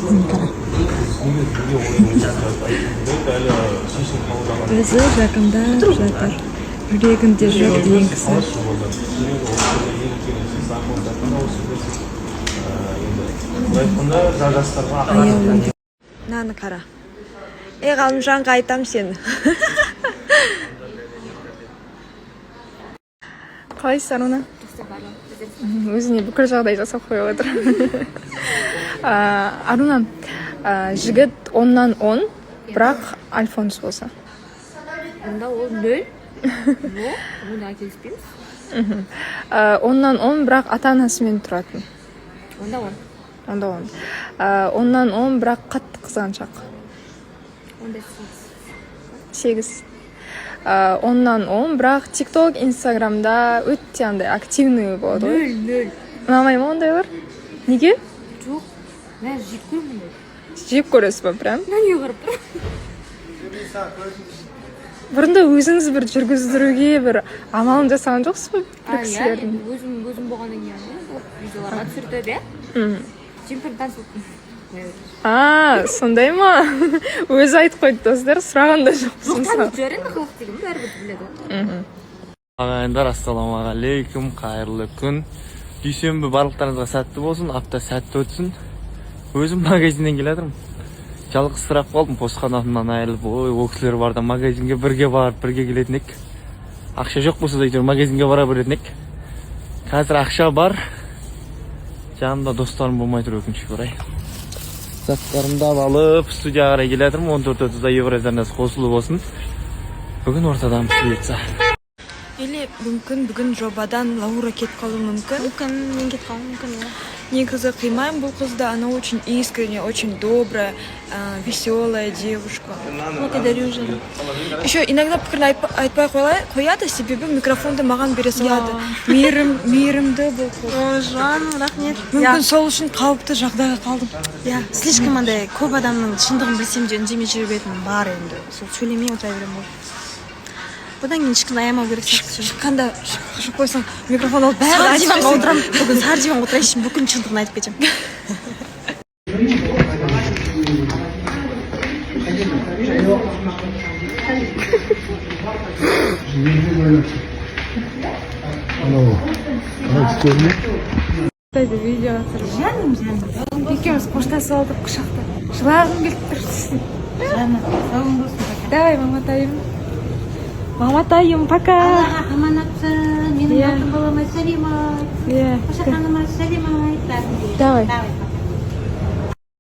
қара. Өзі жақындап жатыр. Жүрегінде жоқ деген кісі. Аяулым. Наны қара. Ғалымжанға айтам сені. Қалайсыз, Аруна? Өзіне бүкіл жағдай жасап қойып отыр. Аруна, жігіт 10-нан 10, бірақ альфонс болса. Онда ол 0. Онда келіспейміз. 10-нан 10, бірақ ата-анасымен тұратын. Онда 10. Онда 10. 10-нан 10, бірақ қатты қызғаншақ. Онда 8. 10-нан 10, бірақ TikTok, Instagramда өтте андай активный болады ғой. 0. Ұнамай ма ондайлар? Неге? Жоқ. Мен жек көрмін. Жеп көресіз ба, прям? Неге қарап тұр? Бұрында өзіңіз бір жүргіздіруге бір амалын жасаған жоқсыз ба? Бір кісілердің. Өзім болғаннан кейін видеоларға түсірді, бе? Чемпион таныс болдым. Сондай ма? Өзі айтып қойды достар, сұрағанда жоқсың. Жоқ, танып жүрген халық деген бәрібір біледі. Ағайындар, ассалаумағалейкум, қайырлы күн. Дүйсенбі барлықтарыңызға сәтті болсын, апта сәтті өтсін. Өзім магазиннен келедім. Жалғызсырап қалдым, посқанатымнан айырылып, ол кісілер барда магазинге бірге барып, бірге келетін ек. Ақша жоқ болса да магазинге бара беретін ек. Қазір ақша бар. Жанымда достарым болмай тұр, өкінішке орай. Заттарымды алып, студияға қарай келедім. 14.30-да Евразарнасы қосылып болсын. Бүгін ортадан пісілетса. Или бүгін жобадан Лаура кетіп қалуы мүмкін. Мен кетіп қалуым мүмкін. Негізі қимаймын бұл қызды, она очень искренняя, очень добрая, веселая девушка. Благодарю уже. Еще иногда пікірін айтпай қояды, себебі микрофонды маған бере салады. Мейірімді бұл қыз. О, жан, рахмет. Мүмкін сол үшін қауіпті жағдайға қалдым. Слишком андай көп адамның шындығын білсем де үндемей жүріп едім бар енді. Сол сөйлемей отыра беремін ғой. Бұдан кейін ешкімді аямау керек сияқты. Шыққанда шығып қойсаң, микрофон алып бәрі Сар айтып диванға берсең. отырамын. Бүгін сар диванға отырайын, бүкіл шындығын айтып кетемін. Видео екеуміз қоштасып алдық құшақта. Жылағым келіп тұр. Давай, маматайым. Маматайым, пока. Аллаға аманатсың. Менің алтын балама сәлем айт. Қошақаныма сәлем айт. Давай.